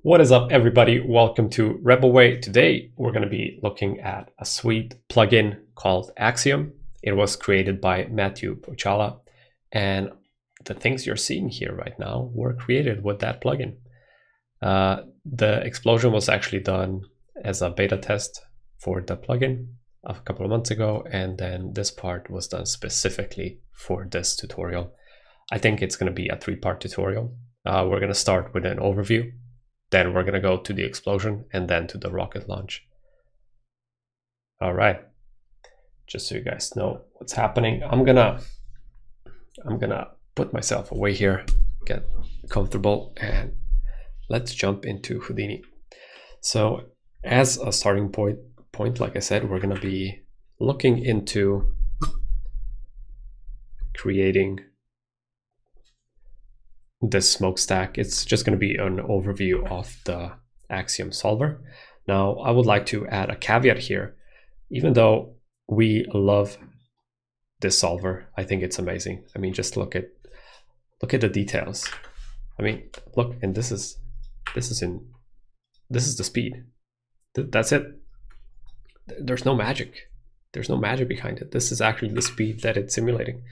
What is up, everybody? Welcome to Rebelway. Today, we're going to be looking at a sweet plugin called Axiom. It was created by Matthew Pochala, and the things you're seeing here right now were created with that plugin. The explosion was actually done as a beta test for the plugin a couple of months ago, and then this part was done specifically for this tutorial. I think it's going to be a three-part tutorial. We're going to start with an overview. Then we're going to go to the explosion and then to the rocket launch. All right, just so you guys know what's happening, I'm gonna put myself away here, get comfortable, and let's jump into Houdini. So as a starting point, like I said, we're going to be looking into creating this smokestack. It's just going to be an overview of the Axiom Solver. Now, I would like to add a caveat here. Even though we love this solver, I think it's amazing. I mean, just look at the details. I mean, look, and this is the speed. That's it. There's no magic. There's no magic behind it. This is actually the speed that it's simulating.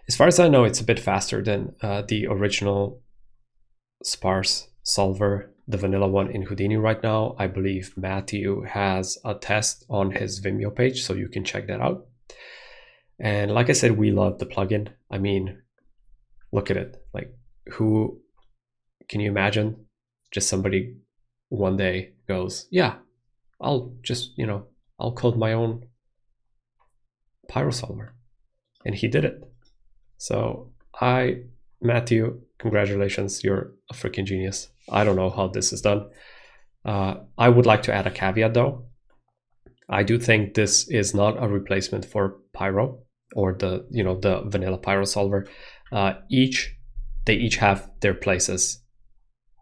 As far as I know, it's a bit faster than the original sparse solver, the vanilla one in Houdini right now. I believe Matthew has a test on his Vimeo page, so you can check that out. And like I said, we love the plugin. I mean, look at it. Like, who can you imagine just somebody one day goes, yeah, I'll just, I'll code my own pyro solver. And he did it. So Matthew, congratulations, you're a freaking genius. I don't know how this is done. I would like to add a caveat though. I do think this is not a replacement for Pyro or the vanilla Pyro solver. They each have their places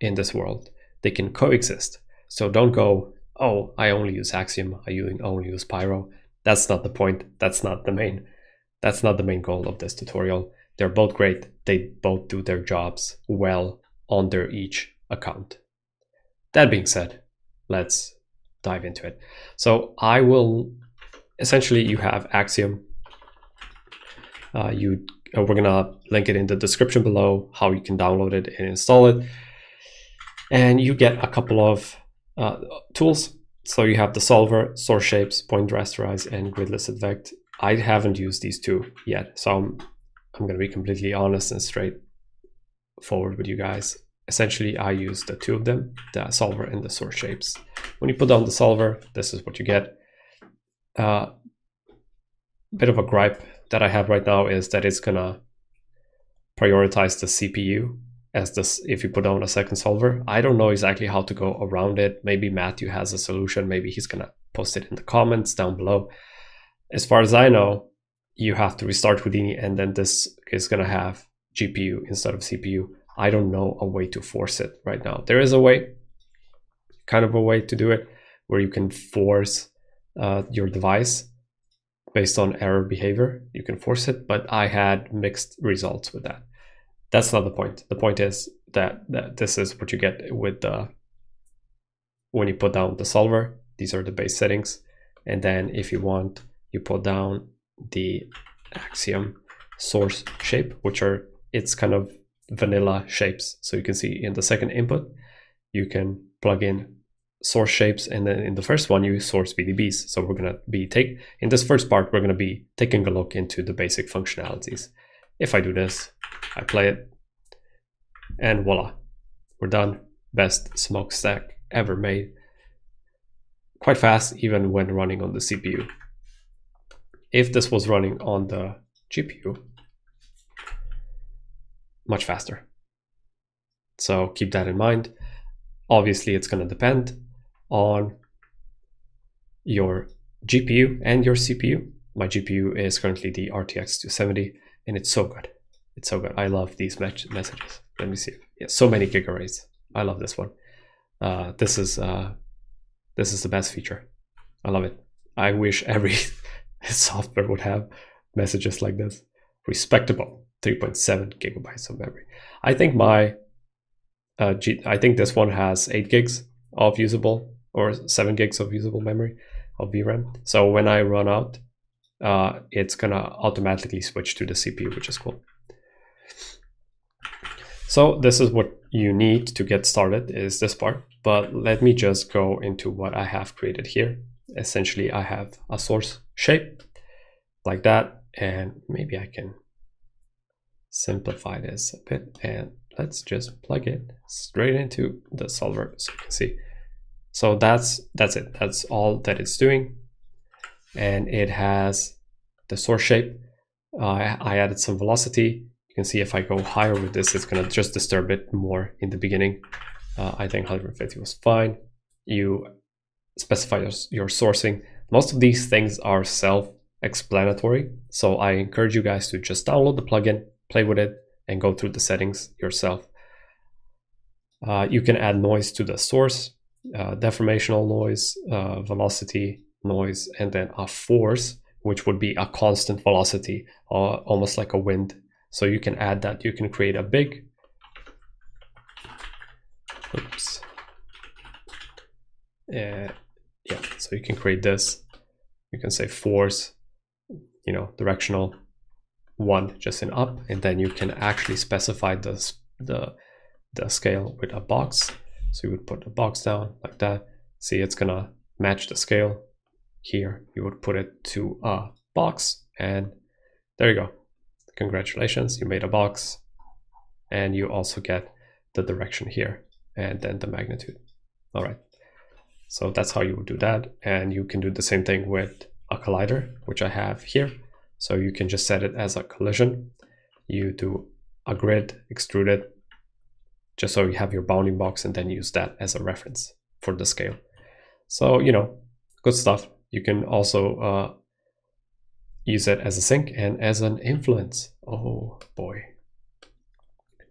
in this world. They can coexist. So don't go, oh, I only use Axiom, I only use Pyro. That's not the point. That's not the main goal of this tutorial. They're both great. They both do their jobs well on their each account. That being said, let's dive into it. So essentially you have Axiom. We're gonna link it in the description below, how you can download it and install it. And you get a couple of tools. So you have the solver, source shapes, point rasterize, and gridless advect. I haven't used these two yet, so I'm going to be completely honest and straightforward with you guys. Essentially, I use the two of them, the solver and the source shapes. When you put down the solver, this is what you get. Bit of a gripe that I have right now is that it's going to prioritize the CPU as this if you put down a second solver. I don't know exactly how to go around it. Maybe Matthew has a solution. Maybe he's going to post it in the comments down below. As far as I know, you have to restart Houdini, and then this is going to have GPU instead of CPU. I don't know a way to force it right now. There is a way, kind of a way to do it, where you can force your device based on error behavior. You can force it, but I had mixed results with that. That's not the point. The point is that this is what you get with when you put down the solver. These are the base settings. And then if you want, you put down the Axiom source shape, it's kind of vanilla shapes. So you can see in the second input, you can plug in source shapes, and then in the first one, you use source VDBs. So we're going to be in this first part, we're going to be taking a look into the basic functionalities. If I do this, I play it, and voila, we're done. Best smokestack ever made. Quite fast, even when running on the CPU. If this was running on the GPU, much faster. So keep that in mind. Obviously, it's going to depend on your GPU and your CPU. My GPU is currently the RTX 270, and it's so good. It's so good. I love these messages. Let me see. Yeah, so many gigabytes. I love this one. This is the best feature. I love it. I wish every software would have messages like this. Respectable 3.7 gigabytes of memory. I think my I think this one has 8 gigs of usable, or 7 gigs of usable memory of VRAM. So when I run out, it's gonna automatically switch to the CPU, which is cool. So this is what you need to get started, is this part. But let me just go into what I have created here. Essentially, I have a source shape like that, and maybe I can simplify this a bit, and let's just plug it straight into the solver so you can see. So that's it. That's all that it's doing, and it has the source shape. I added some velocity. You can see if I go higher with this, it's going to just disturb it more in the beginning. I think 150 was fine. You specify your sourcing. Most of these things are self-explanatory, so I encourage you guys to just download the plugin, play with it, and go through the settings yourself. You can add noise to the source, deformational noise, velocity noise, and then a force, which would be a constant velocity, almost like a wind. So you can add that. You can create a big, oops, yeah, so you can create this. You can say force, you know, directional 1 just in up, and then you can actually specify the scale with a box. So you would put a box down like that. See, it's gonna match the scale. Here you would put it to a box, and there you go. Congratulations, you made a box, and you also get the direction here and then the magnitude. All right, so that's how you would do that. And you can do the same thing with a collider, which I have here. So you can just set it as a collision. You do a grid, extrude it, just so you have your bounding box, and then use that as a reference for the scale. So, you know, good stuff. You can also use it as a sink and as an influence. Oh boy.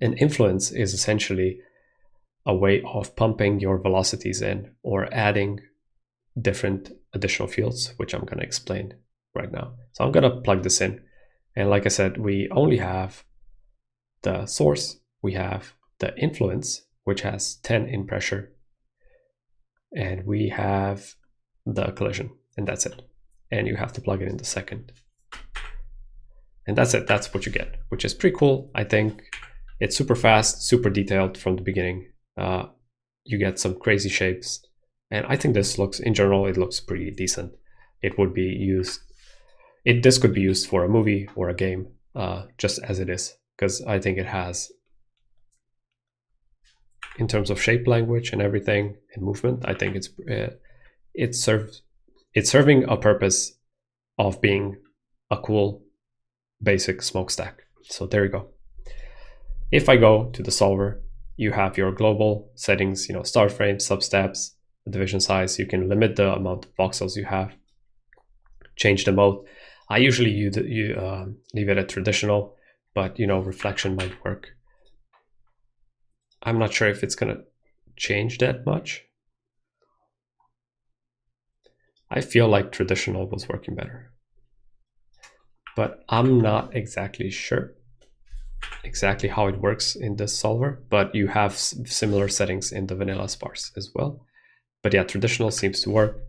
An influence is essentially a way of pumping your velocities in or adding different additional fields, which I'm going to explain right now. So I'm going to plug this in. And like I said, we only have the source. We have the influence, which has 10 in pressure. And we have the collision, and that's it. And you have to plug it in the second. And that's it. That's what you get, which is pretty cool. I think it's super fast, super detailed from the beginning. You get some crazy shapes. And I think this looks, in general, it looks pretty decent. It would be used, this could be used for a movie or a game, just as it is, because I think it has, in terms of shape language and everything and movement, I think it's serving a purpose of being a cool basic smokestack. So there you go. If I go to the solver, you have your global settings, you know, start frame, substeps, division size. You can limit the amount of voxels you have, change the mode. I usually leave it at traditional, but you know, reflection might work. I'm not sure if it's gonna change that much. I feel like traditional was working better, but I'm not exactly sure exactly how it works in this solver, but you have similar settings in the vanilla sparse as well. But yeah, traditional seems to work.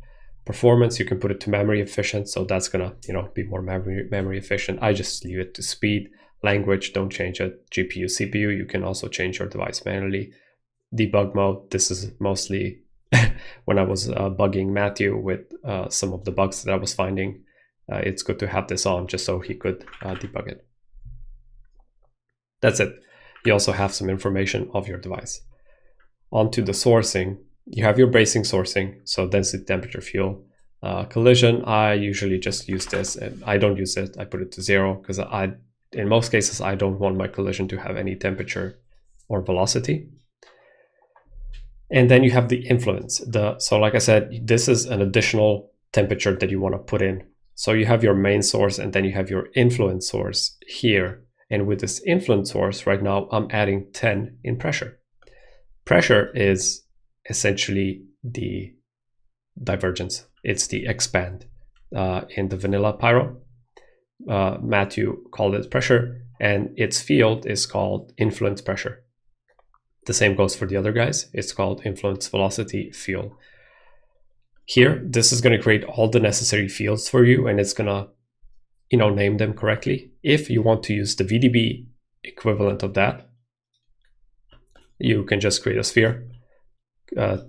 Performance, you can put it to memory efficient, so that's gonna, you know, be more memory efficient. I just leave it to speed. Language, don't change it. GPU, CPU, you can also change your device manually. Debug mode, this is mostly when I was bugging Matthew with some of the bugs that I was finding. It's good to have this on just so he could debug it. That's it. You also have some information of your device. Onto the sourcing, you have your bracing sourcing, so density, temperature, fuel. Collision, I usually just use this, and I don't use it. I put it to 0 because in most cases, I don't want my collision to have any temperature or velocity. And then you have the influence. So like I said, this is an additional temperature that you want to put in. So you have your main source, and then you have your influence source here. And with this influence source right now, I'm adding 10 in pressure. Pressure is essentially the divergence. It's the expand. In the vanilla pyro, Matthew called it pressure, and its field is called influence pressure. The same goes for the other guys. It's called influence velocity fuel. Here, this is going to create all the necessary fields for you, and it's going to, name them correctly. If you want to use the VDB equivalent of that, you can just create a sphere,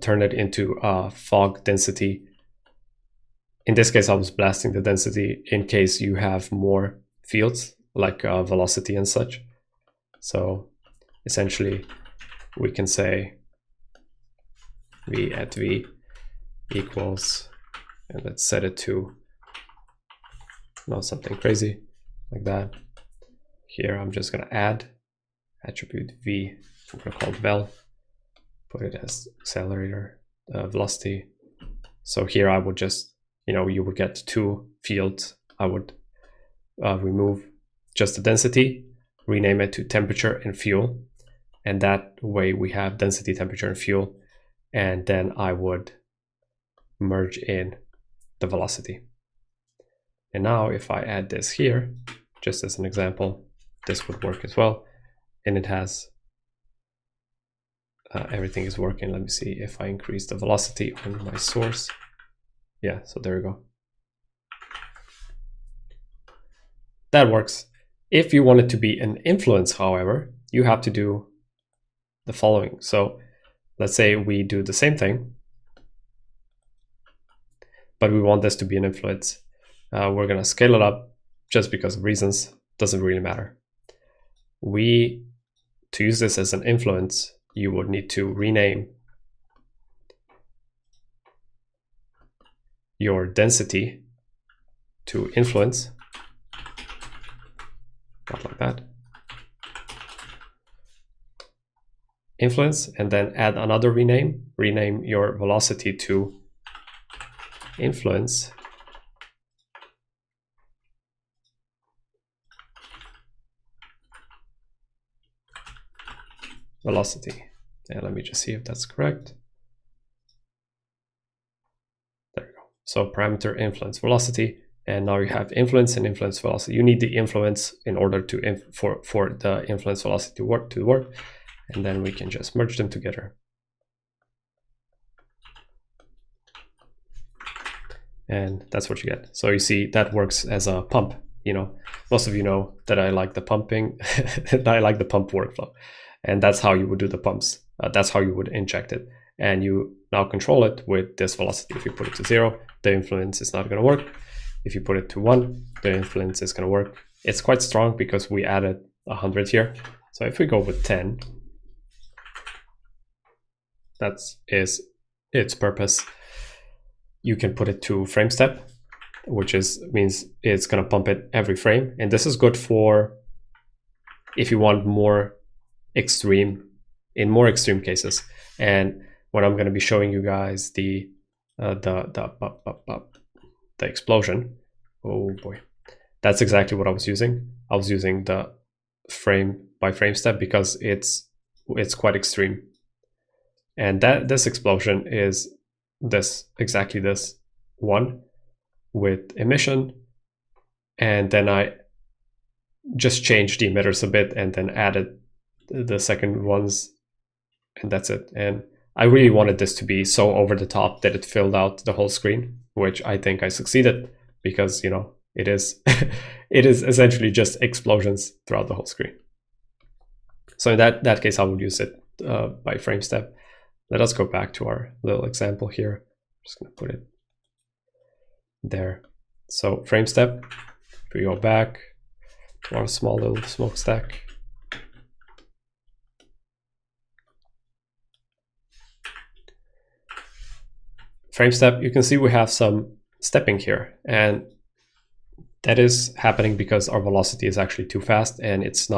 turn it into a fog density. In this case, I was blasting the density in case you have more fields like velocity and such. So essentially, we can say v at v equals, and let's set it to something crazy like that. Here, I'm just going to add attribute v. I'm going to call it vel, put it as accelerator velocity. So here I would just, you would get two fields. I would remove just the density, rename it to temperature and fuel. And that way we have density, temperature, and fuel. And then I would merge in the velocity. And now if I add this here, just as an example, this would work as well. And it has, everything is working. Let me see if I increase the velocity on my source. Yeah, so there we go. That works. If you want it to be an influence, however, you have to do the following. So let's say we do the same thing, but we want this to be an influence. We're going to scale it up just because of reasons. Doesn't really matter. To use this as an influence, you would need to rename your density to influence, not like that. Influence, and then add another rename. Rename your velocity to influence. Velocity. And let me just see if that's correct. There we go. So parameter influence velocity, and now you have influence and influence velocity. You need the influence in order to for the influence velocity to work, and then we can just merge them together. And that's what you get. So you see that works as a pump. Most of you know that I like the pumping. I like the pump workflow. And that's how you would do the pumps. That's how you would inject it. And you now control it with this velocity. If you put it to 0, the influence is not going to work. If you put it to 1, the influence is going to work. It's quite strong because we added 100 here. So if we go with 10, that is its purpose. You can put it to frame step, which means it's going to pump it every frame. And this is good for if you want more extreme, in more extreme cases. And when I'm going to be showing you guys the explosion, oh boy, that's exactly what I was using. I was using the frame by frame step because it's quite extreme. And this explosion is exactly this one with emission, and then I just changed the emitters a bit and then added the second ones, and that's it. And I really wanted this to be so over the top that it filled out the whole screen, which I think I succeeded because it is it is essentially just explosions throughout the whole screen. So in that case, I would use it by frame step. Let us go back to our little example here. I'm just going to put it there. So frame step, if we go back to our small little smokestack, frame step, you can see we have some stepping here, and that is happening because our velocity is actually too fast and it's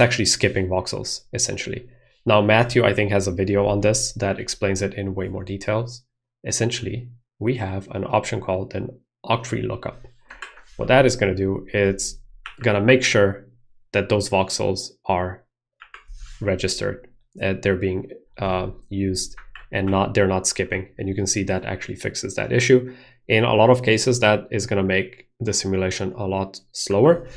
actually skipping voxels essentially. Now Matthew, I think, has a video on this that explains it in way more details. Essentially, we have an option called an octree lookup. What that is going to do, it's going to make sure that those voxels are registered, that they're being used, and they're not skipping. And you can see that actually fixes that issue. In a lot of cases, that is going to make the simulation a lot slower.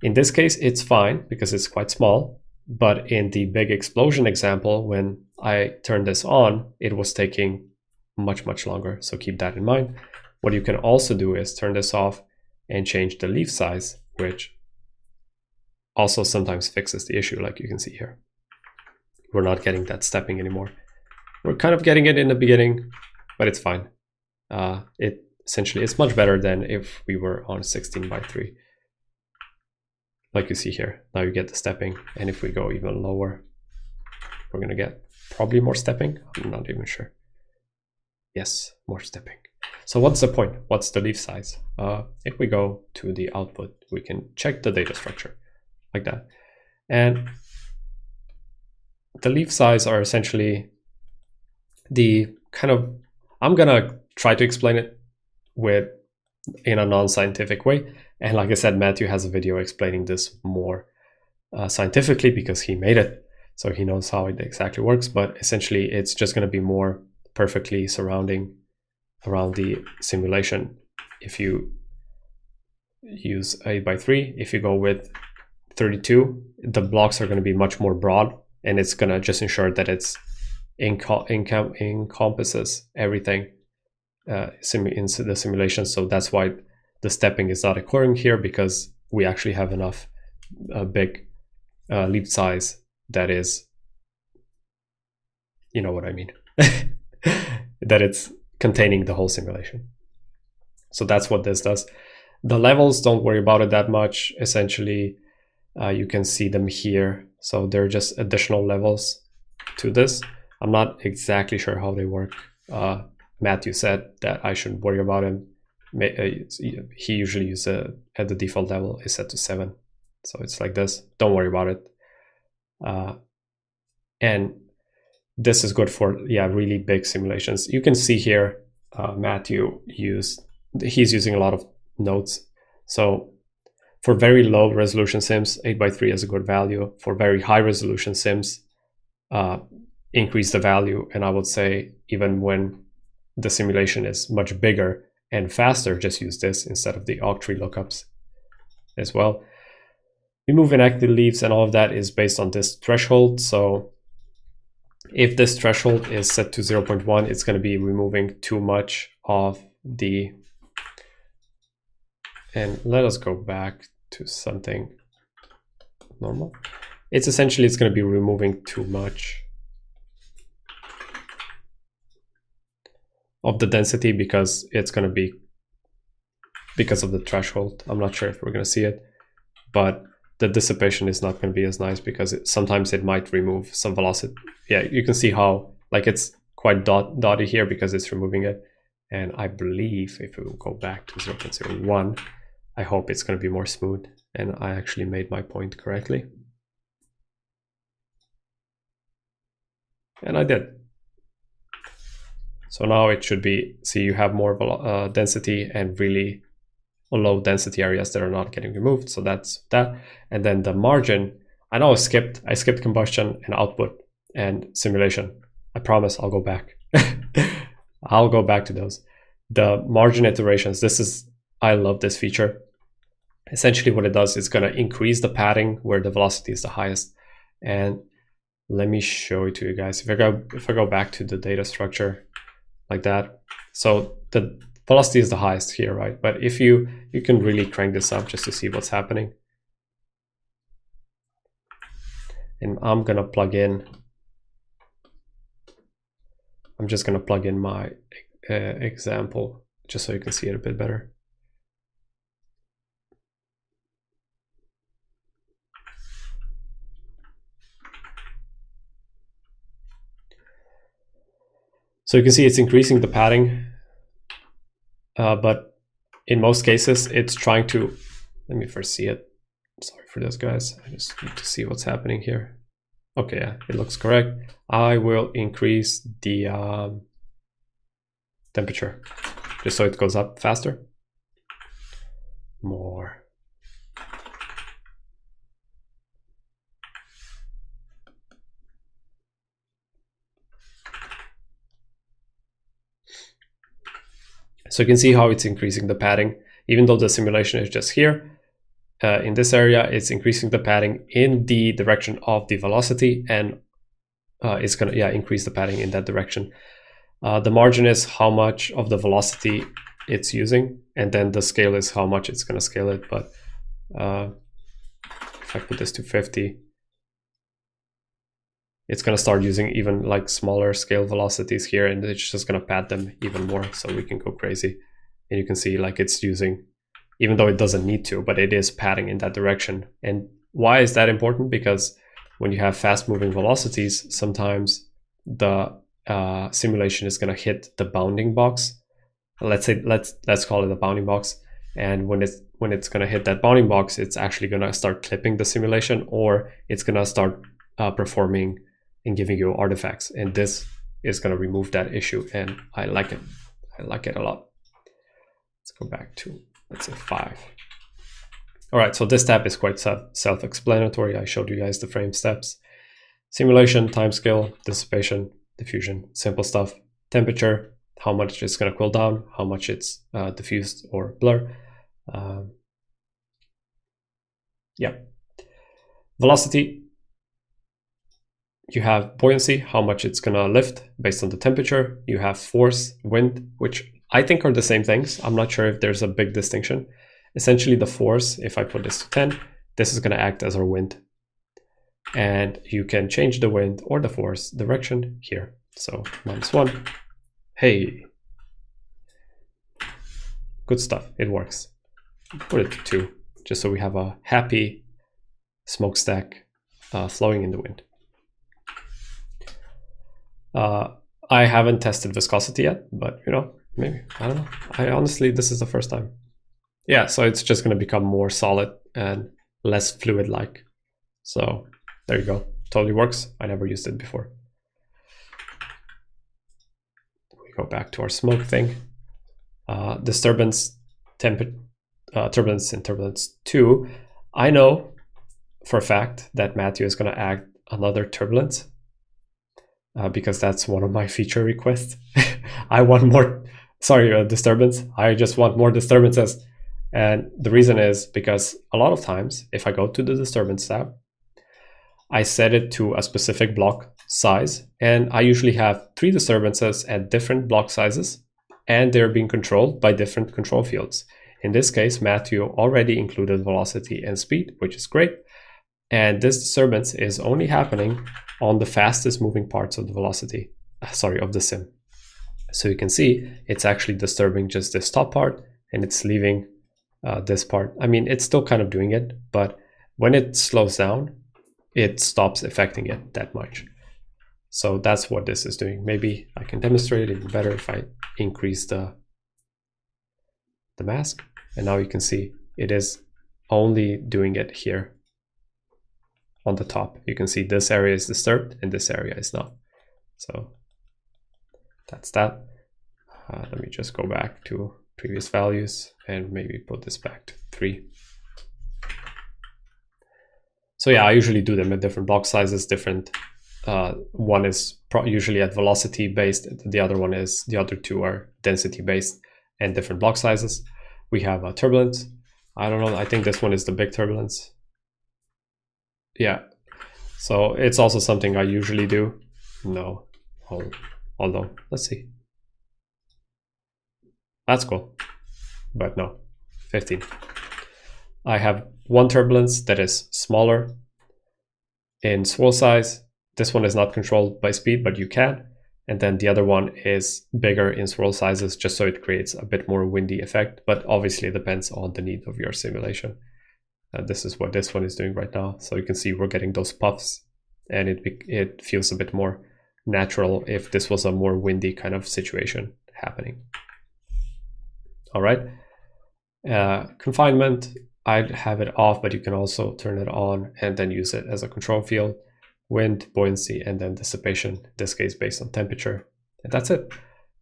In this case, it's fine because it's quite small. But in the big explosion example, when I turned this on, it was taking much, much longer. So keep that in mind. What you can also do is turn this off and change the leaf size, which also sometimes fixes the issue, like you can see here. We're not getting that stepping anymore. We're kind of getting it in the beginning, but it's fine. Essentially, it's much better than if we were on 16:3. Like you see here, now you get the stepping. And if we go even lower, we're gonna get probably more stepping. I'm not even sure. Yes, more stepping. So what's the point? What's the leaf size? If we go to the output, we can check the data structure like that. And the leaf size are essentially the kind of, I'm gonna try to explain it in a non-scientific way. And like I said, Matthew has a video explaining this more scientifically because he made it. So he knows how it exactly works, but essentially it's just gonna be more perfectly surrounding around the simulation. If you use 8:3, if you go with 32, the blocks are going to be much more broad, and it's going to just ensure that it's encompasses everything in the simulation. So that's why the stepping is not occurring here, because we actually have enough big leaf size that is, you know what I mean, that it's containing the whole simulation. So that's what this does. The levels, don't worry about it that much. Essentially, you can see them here. So they're just additional levels to this. I'm not exactly sure how they work. Matthew said that I shouldn't worry about him. He usually uses at the default level is set to 7. So it's like this. Don't worry about it. And this is good for, yeah, really big simulations. You can see here, Matthew he's using a lot of nodes. So for very low resolution sims, 8:3 is a good value. For very high resolution sims, increase the value. And I would say even when the simulation is much bigger and faster, just use this instead of the octree lookups as well. Remove inactive leaves, and all of that is based on this threshold. So if this threshold is set to 0.1, it's going to be removing too much of the, and let us go back to something normal. It's essentially, it's going to be removing too much of the density because it's going to be, because of the threshold. I'm not sure if we're going to see it, but the dissipation is not going to be as nice because sometimes it might remove some velocity. Yeah, you can see how like it's quite dotty here because it's removing it. And I believe if we will go back to 0.01, I hope it's going to be more smooth. And I actually made my point correctly. And I did. So now it should be, see, you have more density and really low density areas that are not getting removed. So that's that. And then the margin, I know I skipped combustion and output and simulation. I promise I'll go back. I'll go back to those. The margin iterations, I love this feature. Essentially what it does is going to increase the padding where the velocity is the highest. And let me show it to you guys. If I go back to the data structure like that, so the velocity is the highest here, right? But if you can really crank this up just to see what's happening. And I'm gonna plug in, I'm just gonna plug in my example just so you can see it a bit better. So you can see it's increasing the padding, but in most cases it's trying to, let me first see it. Sorry for this, guys. I just need to see what's happening here. Okay, yeah, it looks correct. I will increase the temperature just so it goes up faster. More. So you can see how it's increasing the padding, even though the simulation is just here. in this area, it's increasing the padding in the direction of the velocity, and it's going to increase the padding in that direction. The margin is how much of the velocity it's using, and then the scale is how much it's going to scale it. But if I put this to 50, it's going to start using even like smaller scale velocities here, and it's just going to pad them even more, so we can go crazy. And you can see like it's using, even though it doesn't need to, but it is padding in that direction. And why is that important? Because when you have fast moving velocities, sometimes the simulation is going to hit the bounding box. Let's call it a bounding box. And when it's going to hit that bounding box, it's actually going to start clipping the simulation, or it's going to start performing and giving you artifacts. And this is going to remove that issue, and I like it. I like it a lot. Let's go back to, let's say, 5. All right, so this step is quite self-explanatory. I showed you guys the frame steps. Simulation, timescale, dissipation, diffusion, simple stuff. Temperature, how much it's going to cool down, how much it's diffused or blur. Velocity, you have buoyancy, how much it's going to lift based on the temperature. You have force, wind, which I think are the same things. I'm not sure if there's a big distinction. Essentially the force, if I put this to 10, this is going to act as our wind. And you can change the wind or the force direction here. So -1. Hey, good stuff. It works. Put it to 2, just so we have a happy smokestack flowing in the wind. I haven't tested viscosity yet, but you know, maybe, I don't know. I honestly, this is the first time. Yeah, so it's just going to become more solid and less fluid-like. So there you go. Totally works. I never used it before. We go back to our smoke thing. Disturbance, turbulence in turbulence 2. I know for a fact that Matthew is going to add another turbulence because that's one of my feature requests. I want more, disturbance. I just want more disturbances. And the reason is because a lot of times, if I go to the disturbance tab, I set it to a specific block size, and I usually have 3 disturbances at different block sizes, and they're being controlled by different control fields. In this case, Matthew already included velocity and speed, which is great. And this disturbance is only happening on the fastest moving parts of the velocity, of the sim. So you can see it's actually disturbing just this top part, and it's leaving this part. I mean, it's still kind of doing it, but when it slows down, it stops affecting it that much. So that's what this is doing. Maybe I can demonstrate it even better if I increase the mask. And now you can see it is only doing it here on the top. You can see this area is disturbed and this area is not. So that's that. Let me just go back to previous values and maybe put this back to 3. So yeah, I usually do them at different block sizes, different. One is usually at velocity based, the other 2 are density based and different block sizes. We have a turbulence. I don't know, I think this one is the big turbulence. Yeah, so it's also something I usually do. No, although, let's see. That's cool, but no, 15. I have one turbulence that is smaller in swirl size. This one is not controlled by speed, but you can. And then the other one is bigger in swirl sizes, just so it creates a bit more windy effect. But obviously it depends on the need of your simulation. This is what this one is doing right now. So you can see we're getting those puffs, and it feels a bit more natural if this was a more windy kind of situation happening. All right. Confinement, I'd have it off, but you can also turn it on and then use it as a control field. Wind, buoyancy, and then dissipation, in this case based on temperature. And that's it.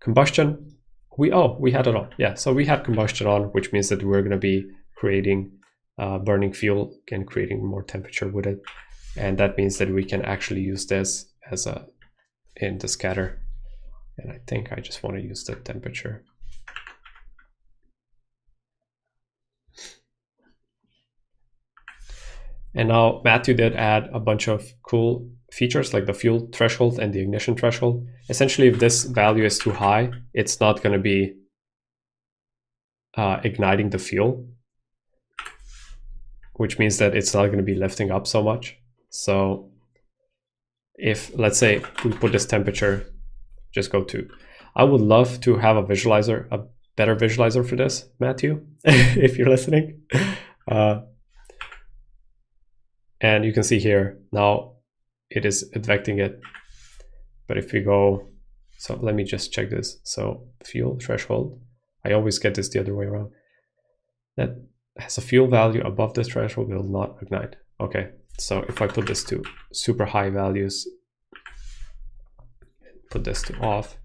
Combustion, we had it on. Yeah, so we had combustion on, which means that we're going to be creating burning fuel and creating more temperature with it. And that means that we can actually use this as in the scatter. And I think I just want to use the temperature. And now Matthew did add a bunch of cool features like the fuel threshold and the ignition threshold. Essentially, if this value is too high, it's not going to be igniting the fuel, which means that it's not going to be lifting up so much. So if, let's say, we put this temperature, just go to, I would love to have a visualizer, a better visualizer for this, Matthew, if you're listening. And you can see here, now it is advecting it. But if we go, so let me just check this. So fuel threshold, I always get this the other way around. That has a fuel value above this threshold will not ignite. Okay, so if I put this to super high values, put this to off,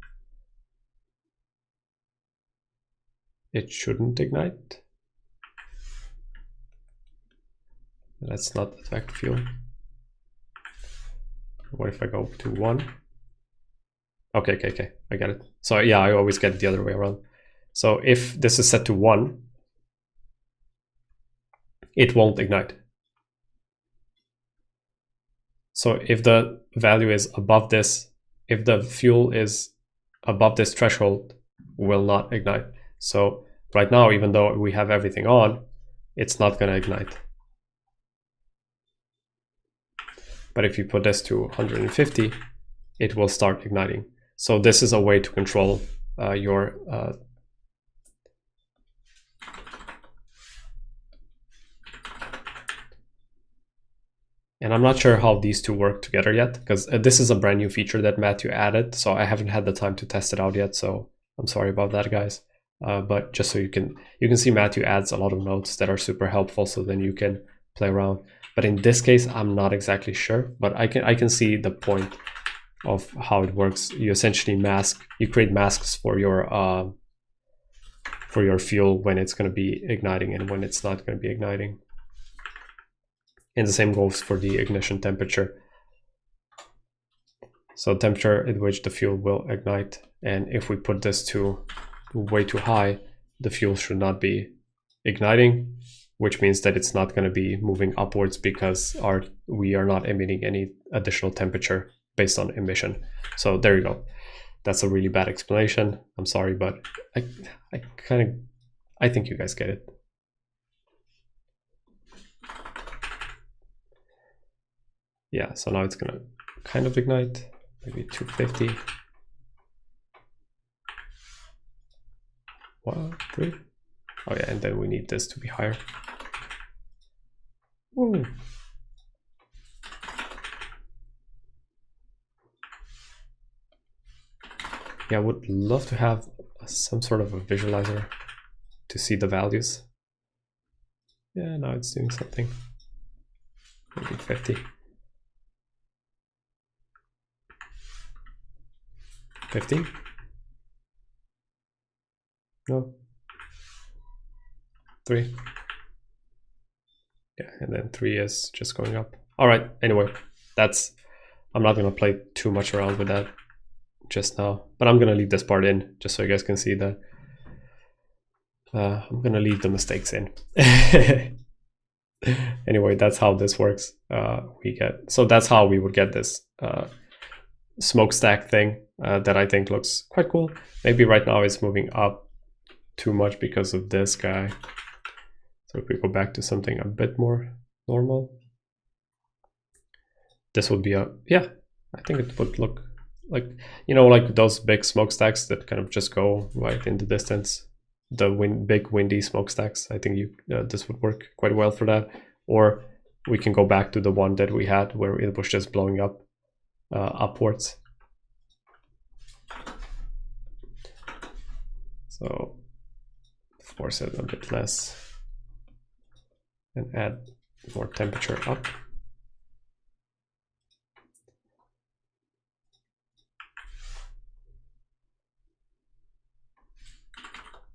it shouldn't ignite. Let's not affect fuel. What if I go to 1? Okay, I get it. So yeah, I always get it the other way around. So if this is set to 1, it won't ignite. So if the value is above this, if the fuel is above this threshold, will not ignite. So right now, even though we have everything on, it's not going to ignite. But if you put this to 150, it will start igniting. So this is a way to control your and I'm not sure how these two work together yet, because this is a brand new feature that Matthew added, so I haven't had the time to test it out yet, so I'm sorry about that, guys. But just so you can see Matthew adds a lot of notes that are super helpful, so then you can play around. But in this case, I'm not exactly sure, but I can see the point of how it works. You essentially create masks for your fuel when it's going to be igniting and when it's not going to be igniting. And the same goes for the ignition temperature. So temperature at which the fuel will ignite. And if we put this to way too high, the fuel should not be igniting, which means that it's not going to be moving upwards because we are not emitting any additional temperature based on emission. So there you go. That's a really bad explanation. I'm sorry, but I think you guys get it. Yeah, so now it's gonna kind of ignite, maybe 250. 1, 3. Oh yeah, and then we need this to be higher. Ooh. Yeah, I would love to have some sort of a visualizer to see the values. Yeah, now it's doing something. Maybe 50. 50? No. 3. Yeah, and then 3 is just going up. All right, anyway, I'm not gonna play too much around with that just now, but I'm gonna leave this part in just so you guys can see that. I'm gonna leave the mistakes in. Anyway, that's how this works. So that's how we would get this smokestack thing that I think looks quite cool. Maybe right now it's moving up too much because of this guy. So if we go back to something a bit more normal, this would be yeah, I think it would look like, like those big smokestacks that kind of just go right in the distance, the big windy smokestacks. I think this would work quite well for that. Or we can go back to the one that we had where it was just blowing up upwards. So force it a bit less and add more temperature up.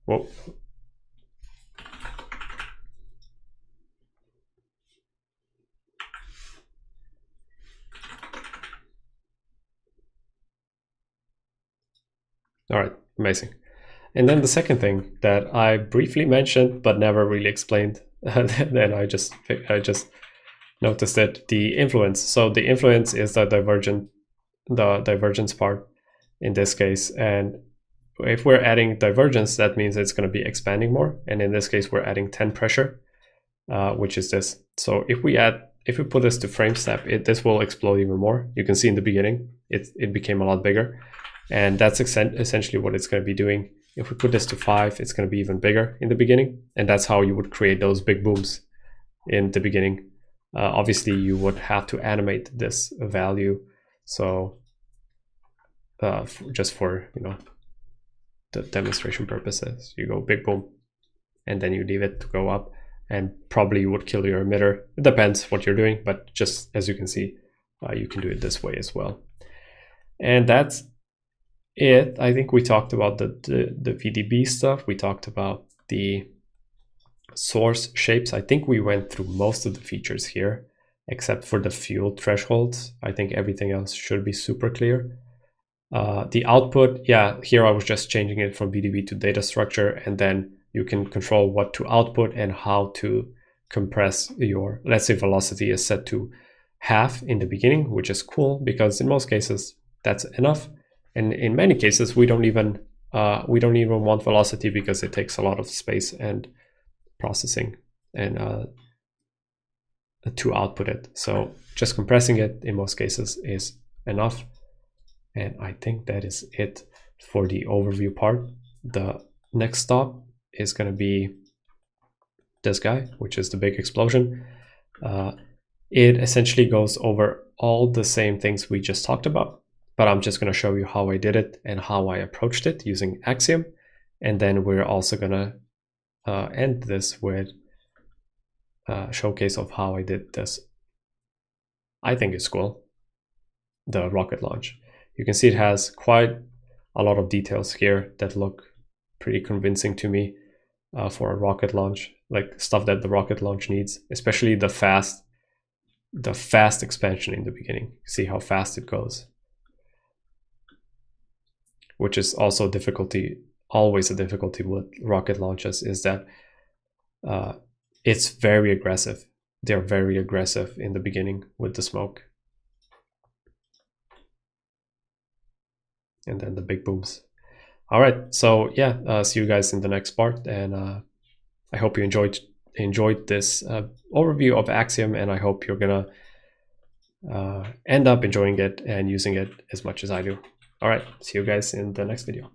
Whoa. All right, amazing. And then the second thing that I briefly mentioned but never really explained, then I just notice that the influence, so the influence is the divergence part in this case. And if we're adding divergence, that means it's going to be expanding more. And in this case, we're adding 10 pressure, which is this. So if we put this to frame step, this will explode even more. You can see in the beginning, it became a lot bigger. And that's essentially what it's going to be doing. If we put this to 5, it's going to be even bigger in the beginning. And that's how you would create those big booms in the beginning. Obviously, you would have to animate this value. So just for, the demonstration purposes, you go big boom, and then you leave it to go up. And probably you would kill your emitter. It depends what you're doing, but just as you can see, you can do it this way as well. And that's it. I think we talked about the VDB stuff. We talked about the source shapes. I think we went through most of the features here, except for the fuel thresholds. I think everything else should be super clear. The output, yeah, here I was just changing it from VDB to data structure, and then you can control what to output and how to compress your, let's say velocity is set to half in the beginning, which is cool because in most cases that's enough. And in many cases, we don't even want velocity because it takes a lot of space and processing and to output it. So just compressing it in most cases is enough. And I think that is it for the overview part. The next stop is going to be this guy, which is the big explosion. It essentially goes over all the same things we just talked about, but I'm just going to show you how I did it and how I approached it using Axiom. And then we're also going to end this with a showcase of how I did this. I think it's cool, the rocket launch. You can see it has quite a lot of details here that look pretty convincing to me for a rocket launch, like stuff that the rocket launch needs, especially the fast expansion in the beginning. See how fast it goes, which is also always a difficulty with rocket launches, is that it's very aggressive. They're very aggressive in the beginning with the smoke. And then the big booms. All right, so yeah, see you guys in the next part, and I hope you enjoyed this overview of Axiom, and I hope you're gonna end up enjoying it and using it as much as I do. All right, see you guys in the next video.